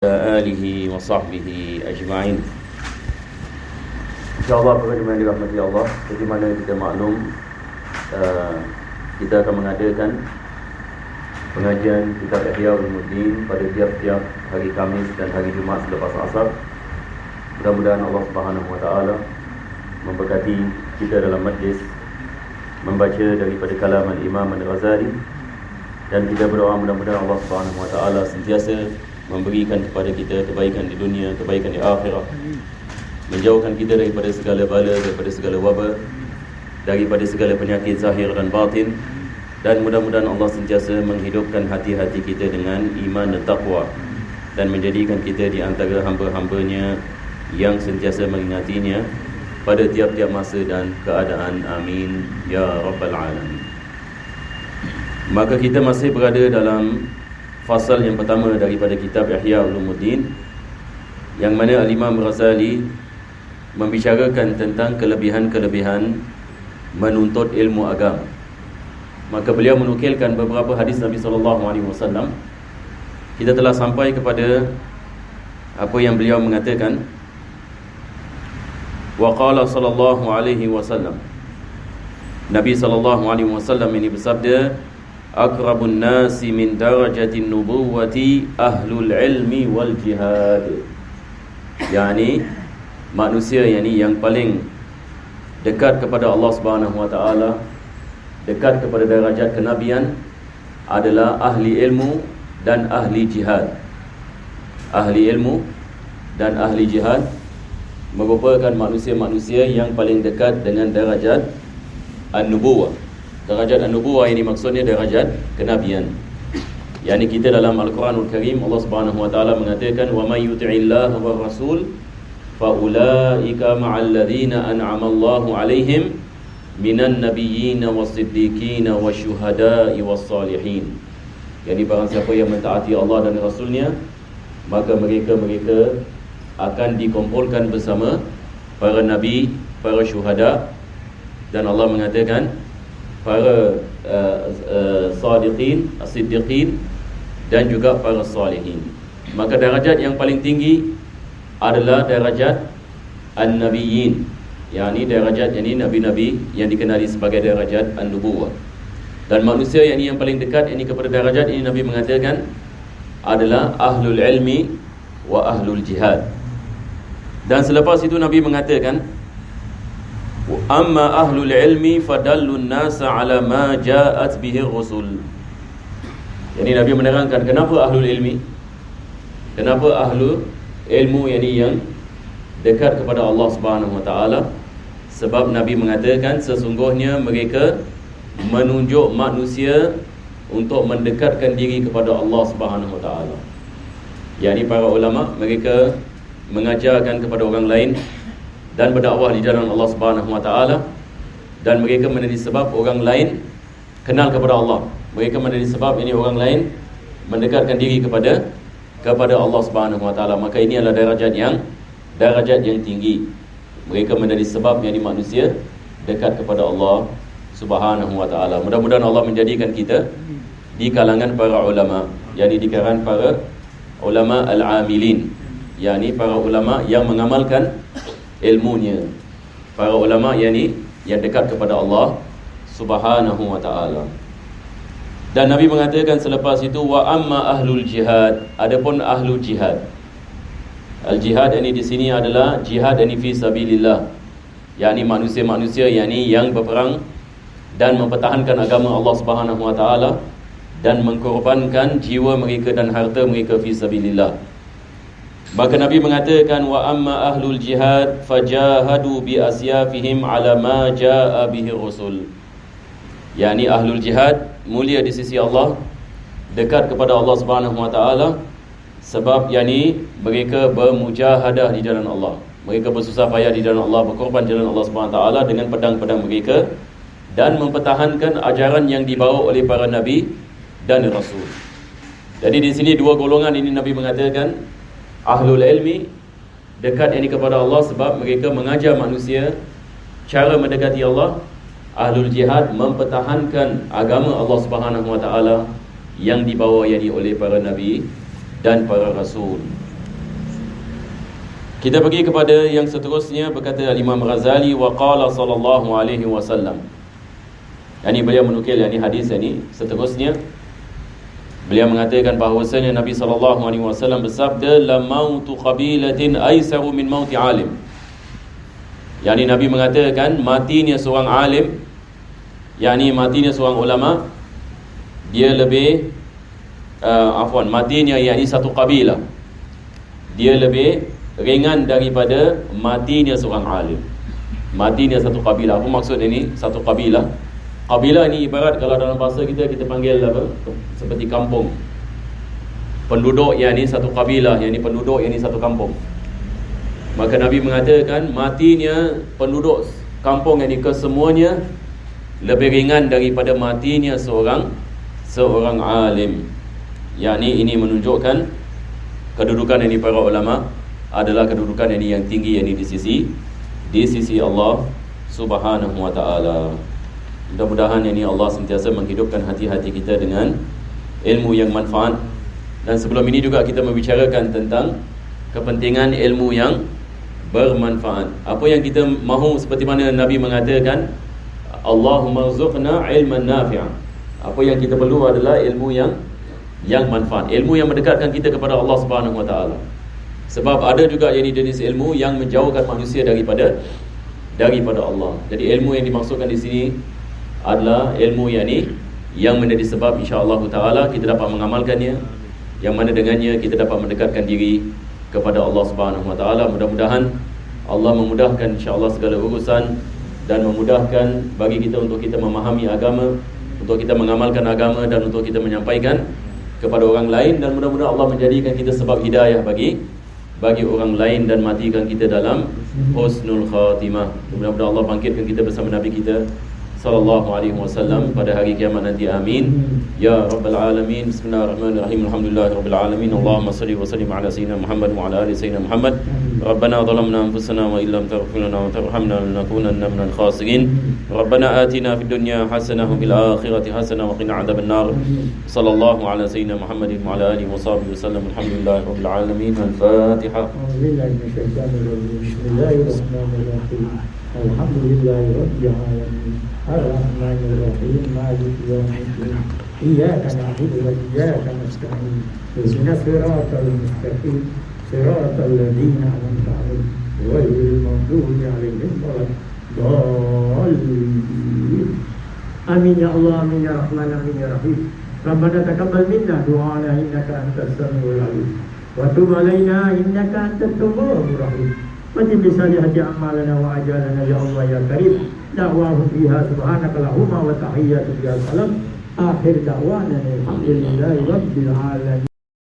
alihi wa sahbihi ajma'in. InsyaAllah bagaimana dirahmati Allah, seperti mana kita maklum, kita akan mengadakan pengajian kitab Ihya Ulumuddin pada tiap-tiap hari Khamis dan hari Jumaat selepas asar. Mudah-mudahan Allah Subhanahu wa taala memberkati kita dalam majlis membaca daripada kalam Imam Al-Ghazali, dan kita berdoa mudah-mudahan Allah Subhanahu wa taala sentiasa memberikan kepada kita kebaikan di dunia, kebaikan di akhirat, menjauhkan kita daripada segala bala, daripada segala wabak, daripada segala penyakit zahir dan batin, dan mudah-mudahan Allah sentiasa menghidupkan hati-hati kita dengan iman dan taqwa, dan menjadikan kita di antara hamba-hambanya yang sentiasa mengingatinya pada tiap-tiap masa dan keadaan. Amin ya rabbal alamin. Maka kita masih berada dalam fasal yang pertama daripada kitab Ihya Ulumuddin, yang mana Al-Imam Ghazali membicarakan tentang kelebihan-kelebihan menuntut ilmu agama. Maka beliau menukilkan beberapa hadis Nabi SAW. Kita telah sampai kepada apa yang beliau mengatakan, wa qala sallallahu alaihi wasallam, Nabi SAW ini bersabda, akrabun nasi min darajatin nubuwati ahlul ilmi wal jihad. Yani manusia yang paling dekat kepada Allah Subhanahu wa taala, dekat kepada darajat kenabian adalah ahli ilmu dan ahli jihad. Ahli ilmu dan ahli jihad merupakan manusia-manusia yang paling dekat dengan darajat an-nubuwah. Darajat an-nubuwah ini maksudnya darajat kenabian. Yani kita dalam Al-Quranul Karim, Allah Subhanahu wa taala mengatakan, wa may yuti'illaha war rasul fa ulaika ma'al ladzina an'ama Allahu 'alaihim minan nabiyyin was-siddiqin wasyuhada'i was-salihin. Yani barang siapa yang mentaati Allah dan Rasulnya, maka mereka akan dikumpulkan bersama para nabi, para syuhada, dan Allah mengatakan para sadiqin, as-siddiqin, dan juga para salihin. Maka darajat yang paling tinggi adalah darajat an-nabiyyin, yakni darajat nabi-nabi yang dikenali sebagai darajat an-nubuwah. Dan manusia yang paling dekat kepada darajat ini, Nabi mengatakan, adalah ahlul ilmi wa ahlul jihad. Dan selepas itu Nabi mengatakan, amma ahlul ilmi fadallun nasa ala ma ja'at bihi rusul. Jadi Nabi menerangkan kenapa ahlul ilmi, kenapa ahlul ilmu yang dekat kepada Allah Subhanahu wa taala. Sebab Nabi mengatakan sesungguhnya mereka menunjuk manusia untuk mendekatkan diri kepada Allah Subhanahu wa taala. Yani para ulama, mereka mengajarkan kepada orang lain dan berdakwah di jalan Allah Subhanahu wa taala, dan mereka menjadi sebab orang lain kenal kepada Allah. Mereka menjadi sebab orang lain mendekatkan diri kepada Allah Subhanahu wa taala. Maka ini adalah darajat yang tinggi. Mereka menjadi sebab manusia dekat kepada Allah Subhanahu wa taala. Mudah-mudahan Allah menjadikan kita di kalangan para ulama, yakni di kalangan para ulama al-amilin, yakni para ulama yang mengamalkan ilmunya, para ulama yang dekat kepada Allah Subhanahu wa taala. Dan Nabi mengatakan selepas itu, wa amma ahlul jihad, adapun ahlul jihad. Al-jihad di sini adalah jihad fi sabilillah, yakni manusia-manusia yang berperang dan mempertahankan agama Allah Subhanahu wa taala dan mengkorbankan jiwa mereka dan harta mereka fi sabilillah. Maka Nabi mengatakan, wa amma ahlul jihad fajahadu bi asyafihim ala ma jaa bihi rusul. Yani ahlul jihad mulia di sisi Allah, dekat kepada Allah Subhanahu wa taala, sebab mereka bermujahadah di jalan Allah. Mereka bersusah payah di jalan Allah, berkorban di jalan Allah Subhanahu wa taala dengan pedang-pedang mereka, dan mempertahankan ajaran yang dibawa oleh para nabi dan rasul. Jadi di sini dua golongan ini Nabi mengatakan, ahlul ilmi dekat kepada Allah sebab mereka mengajar manusia cara mendekati Allah. Ahlul jihad mempertahankan agama Allah Subhanahu wa taala yang dibawa oleh para nabi dan para rasul. Kita pergi kepada yang seterusnya. Berkata Imam Ghazali, wa qala sallallahu alaihi wasallam. Ini beliau menukil hadis ini seterusnya. Beliau mengatakan bahawasanya Nabi sallallahu alaihi wasallam bersabda, la mautu qabilatin aisaru min mauti alim. Nabi mengatakan matinya seorang alim, matinya seorang ulama, dia lebih matinya satu kabilah, dia lebih ringan daripada matinya seorang alim. Matinya satu kabilah. Apa maksud ini satu kabilah? Kabilah ini ibarat kalau dalam bahasa kita panggil apa? Seperti kampung. Penduduk satu kabilah, penduduk satu kampung. Maka Nabi mengatakan matinya penduduk kampung kesemuanya lebih ringan daripada matinya seorang alim. Ini menunjukkan kedudukan para ulama adalah kedudukan yang tinggi di sisi Allah Subhanahu wa taala. Mudah-mudahan Allah sentiasa menghidupkan hati-hati kita dengan ilmu yang manfaat. Dan sebelum ini juga kita membicarakan tentang kepentingan ilmu yang bermanfaat. Apa yang kita mahu, seperti mana Nabi mengatakan, Allahumma rzuqna ilman nafi'an. Apa yang kita perlu adalah ilmu yang manfaat, ilmu yang mendekatkan kita kepada Allah Subhanahu wa taala. Sebab ada juga jenis ilmu yang menjauhkan manusia daripada Allah. Jadi ilmu yang dimaksudkan di sini adalah ilmu yang menjadi sebab insya-Allah taala kita dapat mengamalkannya, yang mana dengannya kita dapat mendekatkan diri kepada Allah Subhanahu wa taala. Mudah-mudahan Allah memudahkan insya-Allah segala urusan dan memudahkan bagi kita untuk kita memahami agama, untuk kita mengamalkan agama dan untuk kita menyampaikan kepada orang lain, dan mudah-mudahan Allah menjadikan kita sebab hidayah bagi orang lain dan matikan kita dalam husnul khatimah. Mudah-mudahan Allah bangkitkan kita bersama Nabi kita sallallahu alaihi wasallam pada hari kiamat nanti. Amin ya rabbal alamin. Bismillahirrahmanirrahim. Alhamdulillahirabbil alamin. Allahumma shalli wa sallim ala sayyidina Muhammad wa ala ali sayyidina Muhammad. Rabbana zalamna anfusana wa illam taghfir lana wa tarhamna lanakunanna minal khasirin. Rabbana atina fid dunya hasanah wa fil akhirati hasanah wa qina adzaban nar. Sallallahu ala sayyidina Muhammadin wa ala alihi wa sahbihi wasallam. Alhamdulillahirabbil alamin. Al-Fatiha. Bismillahirrahmanirrahim. Alhamdulillahi rabbil alamin. Ar-Rahmanir Rahim. Maliki yaumiddin. Iyyaka na'budu wa iyyaka nasta'in. Ihdinas siratal mustaqim. Siratal ladzina an'amta 'alaihim ghairil maghdubi 'alaihim waladdallin. Amin ya Allah, amin ya Rahman, amin ya Rahim. Rabbana taqabbal minna du'ana innaka antas samiul 'alim. Wa tub 'alaina innaka antat tawwabur rahim. Wajib bisalihati a'malana wa ajalana ya Allah ya Karim. Da'wahum biha subhanaka lahumma wa tahiyyatu biha salam. Akhir da'wana alhamdulillahi rabbil alamin.